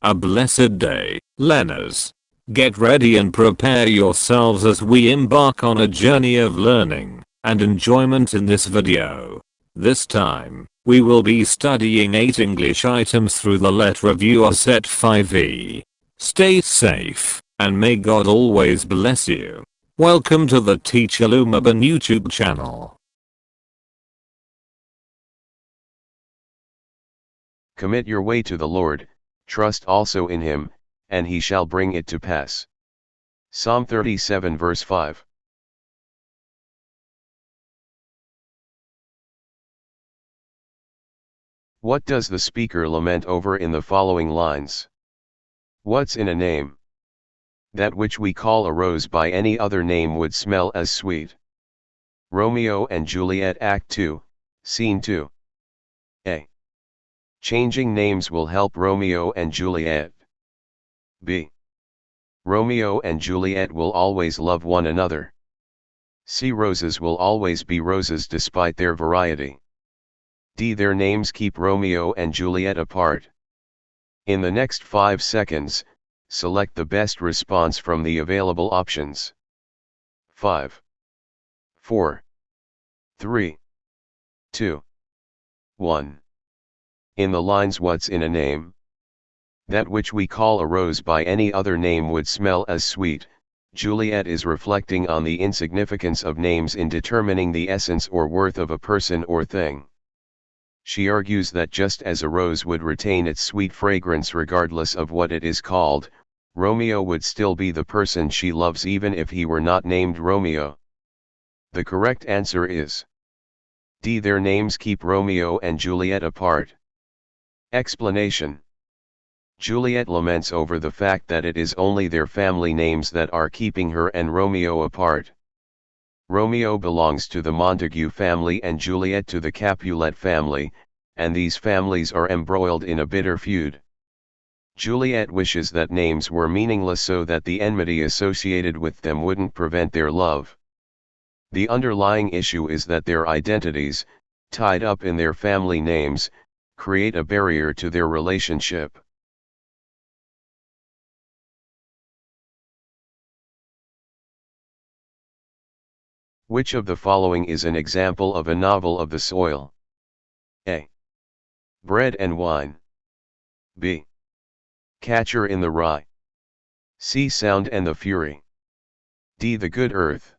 a blessed day, learners. Get ready and prepare yourselves as we embark on a journey of learning and enjoyment in this video. This time, we will be studying 8 English items through the Let Reviewer Set 5e. Stay safe, and may God always bless you. Welcome to the Teacher Lumaban YouTube channel. Commit your way to the Lord, trust also in him, and he shall bring it to pass. Psalm 37 verse 5. What does the speaker lament over in the following lines? What's in a name? That which we call a rose by any other name would smell as sweet. Romeo and Juliet Act 2, Scene 2. A. Changing names will help Romeo and Juliet. B. Romeo and Juliet will always love one another. C. Roses will always be roses despite their variety. D. Their names keep Romeo and Juliet apart. In the next 5 seconds, select the best response from the available options. 5, 4, 3, 2, 1. In the lines what's in a name? That which we call a rose by any other name would smell as sweet. Juliet is reflecting on the insignificance of names in determining the essence or worth of a person or thing. She argues that just as a rose would retain its sweet fragrance regardless of what it is called, Romeo would still be the person she loves even if he were not named Romeo. The correct answer is D. Their names keep Romeo and Juliet apart. Explanation. Juliet laments over the fact that it is only their family names that are keeping her and Romeo apart. Romeo belongs to the Montague family and Juliet to the Capulet family, and these families are embroiled in a bitter feud. Juliet wishes that names were meaningless so that the enmity associated with them wouldn't prevent their love. The underlying issue is that their identities, tied up in their family names, create a barrier to their relationship. Which of the following is an example of a novel of the soil? A. Bread and Wine. B. Catcher in the Rye. C. Sound and the Fury. D. The Good Earth.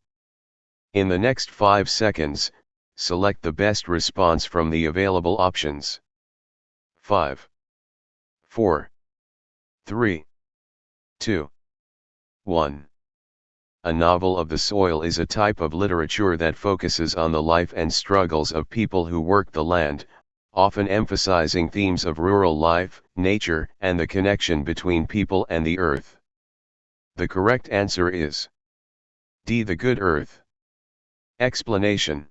In the next 5 seconds, select the best response from the available options. 5, 4, 3, 2, 1. A novel of the soil is a type of literature that focuses on the life and struggles of people who work the land, often emphasizing themes of rural life, nature, and the connection between people and the earth. The correct answer is D. The Good Earth. Explanation.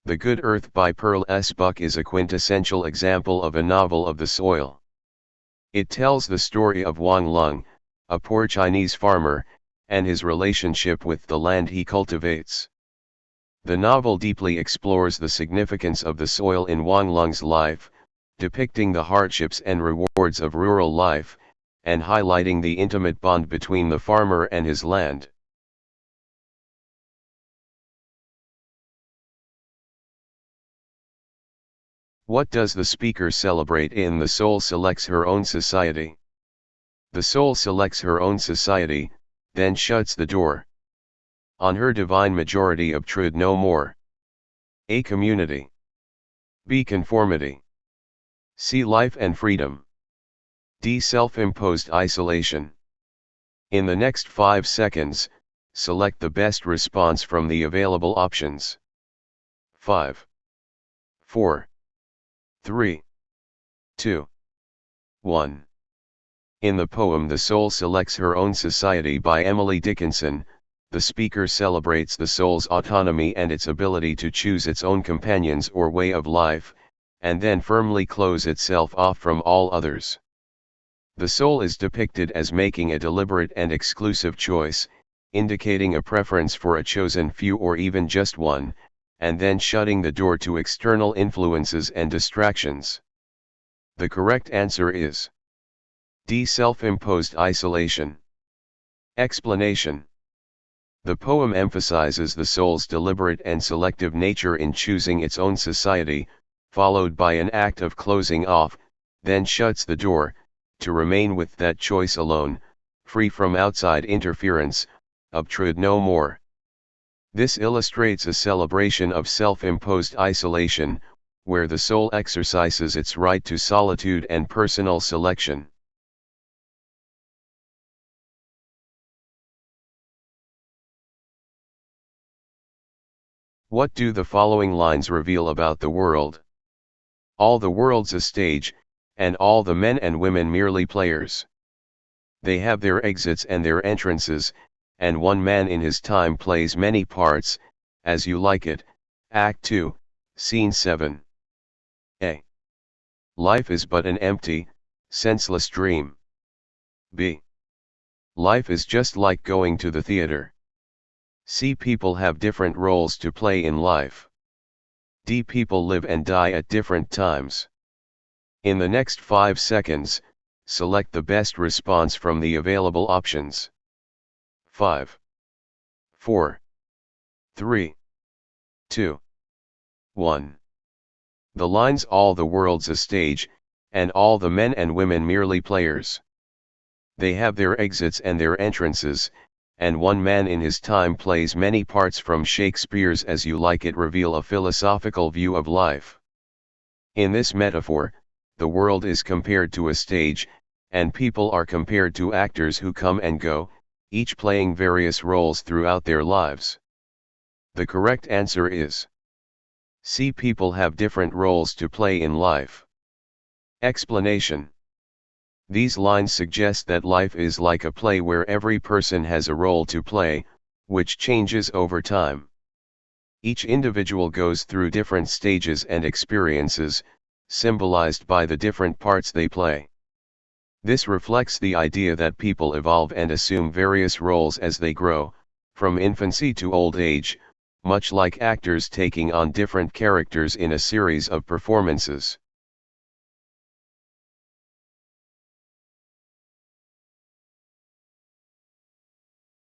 The Good Earth by Pearl S. Buck is a quintessential example of a novel of the soil. It tells the story of Wang Lung, a poor Chinese farmer, and his relationship with the land he cultivates. The novel deeply explores the significance of the soil in Wang Lung's life, depicting the hardships and rewards of rural life, and highlighting the intimate bond between the farmer and his land. What does the speaker celebrate in The Soul Selects Her Own Society? The soul selects her own society, then shuts the door on her divine majority of truth no more. A. Community. B. Conformity. C. Life and freedom. D. Self-imposed isolation. In the next 5 seconds, select the best response from the available options. 5, 4, 3, 2, 1. In the poem The Soul Selects Her Own Society by Emily Dickinson, the speaker celebrates the soul's autonomy and its ability to choose its own companions or way of life, and then firmly close itself off from all others. The soul is depicted as making a deliberate and exclusive choice, indicating a preference for a chosen few or even just one, and then shutting the door to external influences and distractions. The correct answer is D. Self-imposed isolation. Explanation. The poem emphasizes the soul's deliberate and selective nature in choosing its own society, followed by an act of closing off, then shuts the door, to remain with that choice alone, free from outside interference, obtrude no more. This illustrates a celebration of self-imposed isolation, where the soul exercises its right to solitude and personal selection. What do the following lines reveal about the world? All the world's a stage, and all the men and women merely players. They have their exits and their entrances, and one man in his time plays many parts, as you like it. Act 2, Scene 7. A. Life is but an empty, senseless dream. B. Life is just like going to the theater. C. People have different roles to play in life. D. People live and die at different times. In the next 5 seconds, select the best response from the available options. 5, 4, 3, 2, 1. The lines all the world's a stage, and all the men and women merely players. They have their exits and their entrances, and one man in his time plays many parts from Shakespeare's As You Like It reveal a philosophical view of life. In this metaphor, the world is compared to a stage, and people are compared to actors who come and go, each playing various roles throughout their lives. The correct answer is C. People have different roles to play in life. Explanation. These lines suggest that life is like a play where every person has a role to play, which changes over time. Each individual goes through different stages and experiences, symbolized by the different parts they play. This reflects the idea that people evolve and assume various roles as they grow, from infancy to old age, much like actors taking on different characters in a series of performances.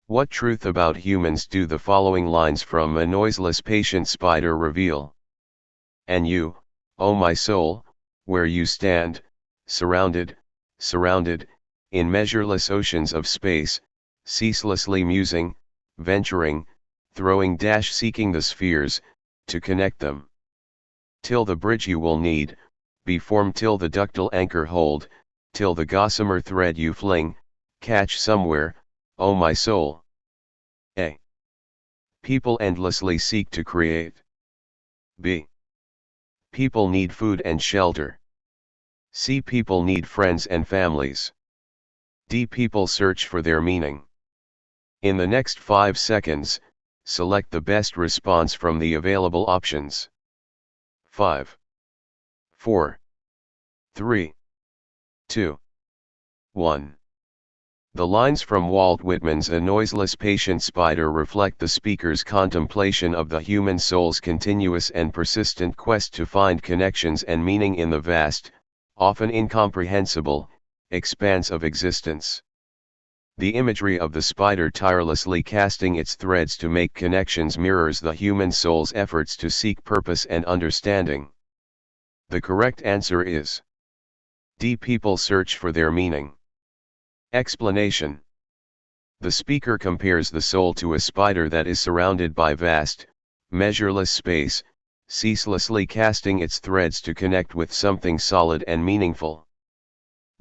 What truth about humans do the following lines from A Noiseless Patient Spider reveal? And you, O my soul, where you stand, surrounded, in measureless oceans of space, ceaselessly musing, venturing, seeking the spheres, to connect them. Till the bridge you will need, be formed, till the ductile anchor hold, till the gossamer thread you fling, catch somewhere, O my soul. A. People endlessly seek to create. B. People need food and shelter. C. People need friends and families. D. People search for their meaning. In the next 5 seconds, select the best response from the available options. 5, 4, 3, 2, 1. The lines from Walt Whitman's A Noiseless Patient Spider reflect the speaker's contemplation of the human soul's continuous and persistent quest to find connections and meaning in the vast, often incomprehensible, expanse of existence. The imagery of the spider tirelessly casting its threads to make connections mirrors the human soul's efforts to seek purpose and understanding. The correct answer is D. People search for their meaning. Explanation. The speaker compares the soul to a spider that is surrounded by vast, measureless space, ceaselessly casting its threads to connect with something solid and meaningful.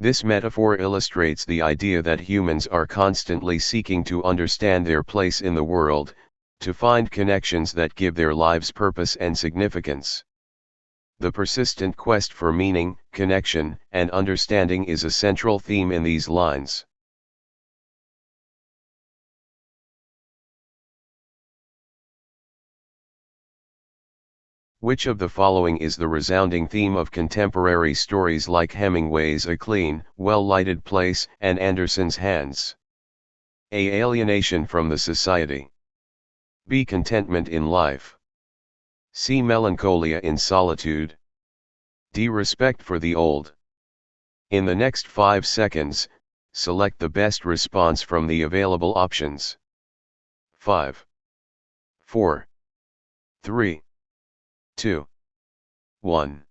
This metaphor illustrates the idea that humans are constantly seeking to understand their place in the world, to find connections that give their lives purpose and significance. The persistent quest for meaning, connection, and understanding is a central theme in these lines. Which of the following is the resounding theme of contemporary stories like Hemingway's A Clean, Well-Lighted Place and Anderson's Hands? A. Alienation from the society. B. Contentment in life. C. Melancholia in solitude. D. Respect for the old. In the next 5 seconds, select the best response from the available options. 5, 4, 3, 2, 1.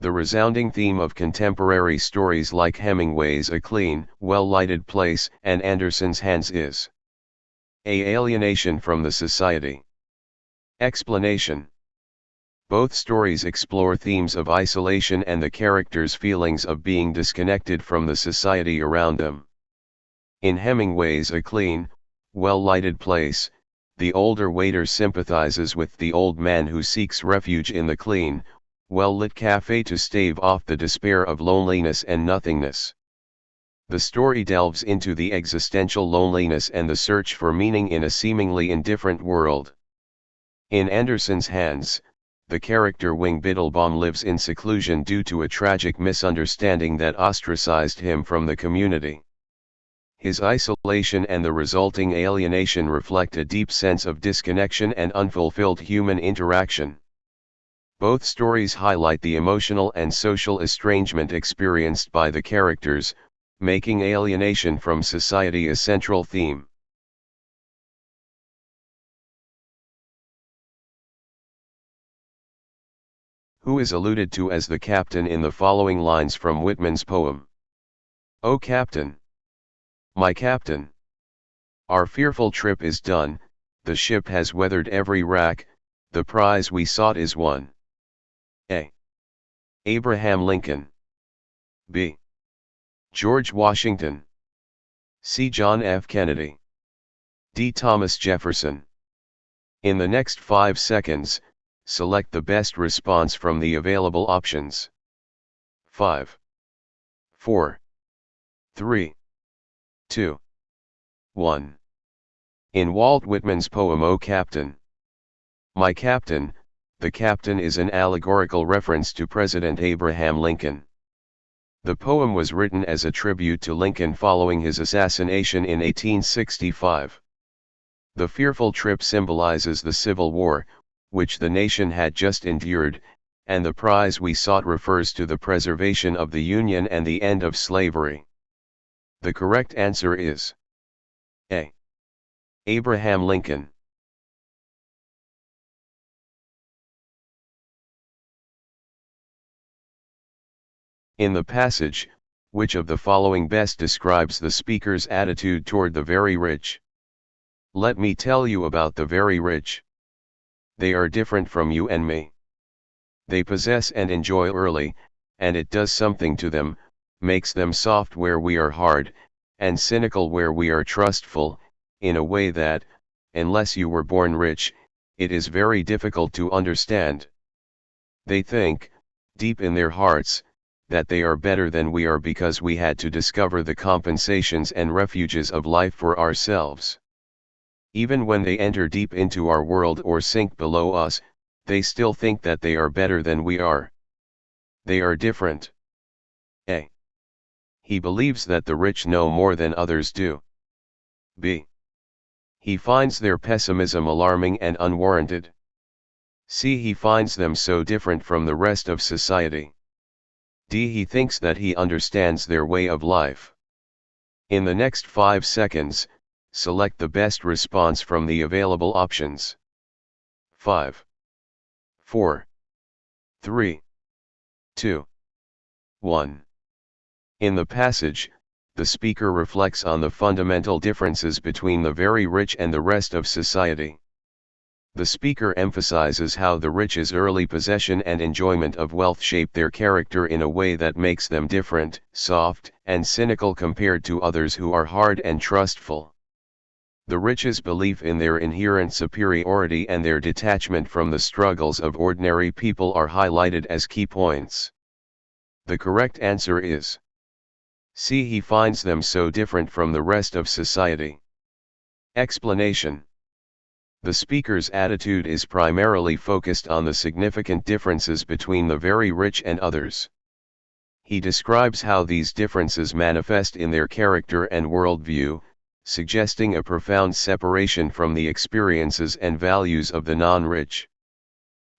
The resounding theme of contemporary stories like Hemingway's A Clean, Well-Lighted Place and Anderson's Hands is A. Alienation from the society. Explanation. Both stories explore themes of isolation and the characters' feelings of being disconnected from the society around them. In Hemingway's A Clean, Well-Lighted Place, the older waiter sympathizes with the old man who seeks refuge in the clean, well-lit cafe to stave off the despair of loneliness and nothingness. The story delves into the existential loneliness and the search for meaning in a seemingly indifferent world. In Anderson's Hands, the character Wing Biddlebaum lives in seclusion due to a tragic misunderstanding that ostracized him from the community. His isolation and the resulting alienation reflect a deep sense of disconnection and unfulfilled human interaction. Both stories highlight the emotional and social estrangement experienced by the characters, making alienation from society a central theme. Who is alluded to as the captain in the following lines from Whitman's poem? O Captain! My Captain! Our fearful trip is done, the ship has weathered every rack, the prize we sought is won. A. Abraham Lincoln. B. George Washington. C. John F. Kennedy. D. Thomas Jefferson. In the next 5 seconds, select the best response from the available options. 5, 4, 3, 2, 1. In Walt Whitman's poem O Captain! My Captain, the captain is an allegorical reference to President Abraham Lincoln. The poem was written as a tribute to Lincoln following his assassination in 1865. The fearful trip symbolizes the Civil War, which the nation had just endured, and the prize we sought refers to the preservation of the Union and the end of slavery. The correct answer is A. Abraham Lincoln. In the passage, which of the following best describes the speaker's attitude toward the very rich? Let me tell you about the very rich. They are different from you and me. They possess and enjoy early, and it does something to them, makes them soft where we are hard, and cynical where we are trustful, in a way that, unless you were born rich, it is very difficult to understand. They think, deep in their hearts, that they are better than we are because we had to discover the compensations and refuges of life for ourselves. Even when they enter deep into our world or sink below us, they still think that they are better than we are. They are different. A. He believes that the rich know more than others do. B. He finds their pessimism alarming and unwarranted. C. He finds them so different from the rest of society. D. He thinks that he understands their way of life. In the next 5 seconds, select the best response from the available options. 5, 4, 3, 2, 1. In the passage, the speaker reflects on the fundamental differences between the very rich and the rest of society. The speaker emphasizes how the rich's early possession and enjoyment of wealth shape their character in a way that makes them different, soft, and cynical compared to others who are hard and trustful. The rich's belief in their inherent superiority and their detachment from the struggles of ordinary people are highlighted as key points. The correct answer is C. He finds them so different from the rest of society. Explanation. The speaker's attitude is primarily focused on the significant differences between the very rich and others. He describes how these differences manifest in their character and worldview, suggesting a profound separation from the experiences and values of the non-rich.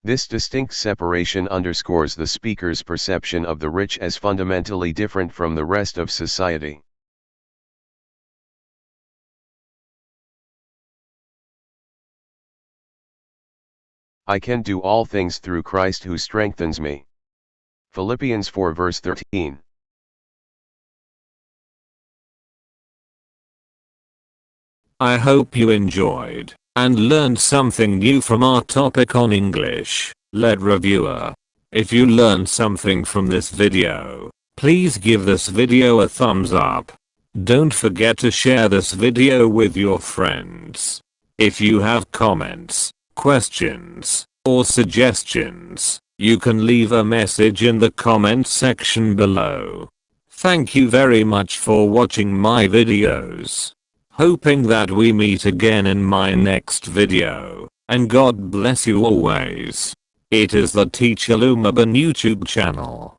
This distinct separation underscores the speaker's perception of the rich as fundamentally different from the rest of society. I can do all things through Christ who strengthens me. Philippians 4 verse 13. I hope you enjoyed and learned something new from our topic on English-led reviewer. If you learned something from this video, please give this video a thumbs up. Don't forget to share this video with your friends. If you have comments, questions, or suggestions, you can leave a message in the comment section below. Thank you very much for watching my videos. Hoping that we meet again in my next video, and God bless you always. It is the Teacher Lumaban YouTube channel.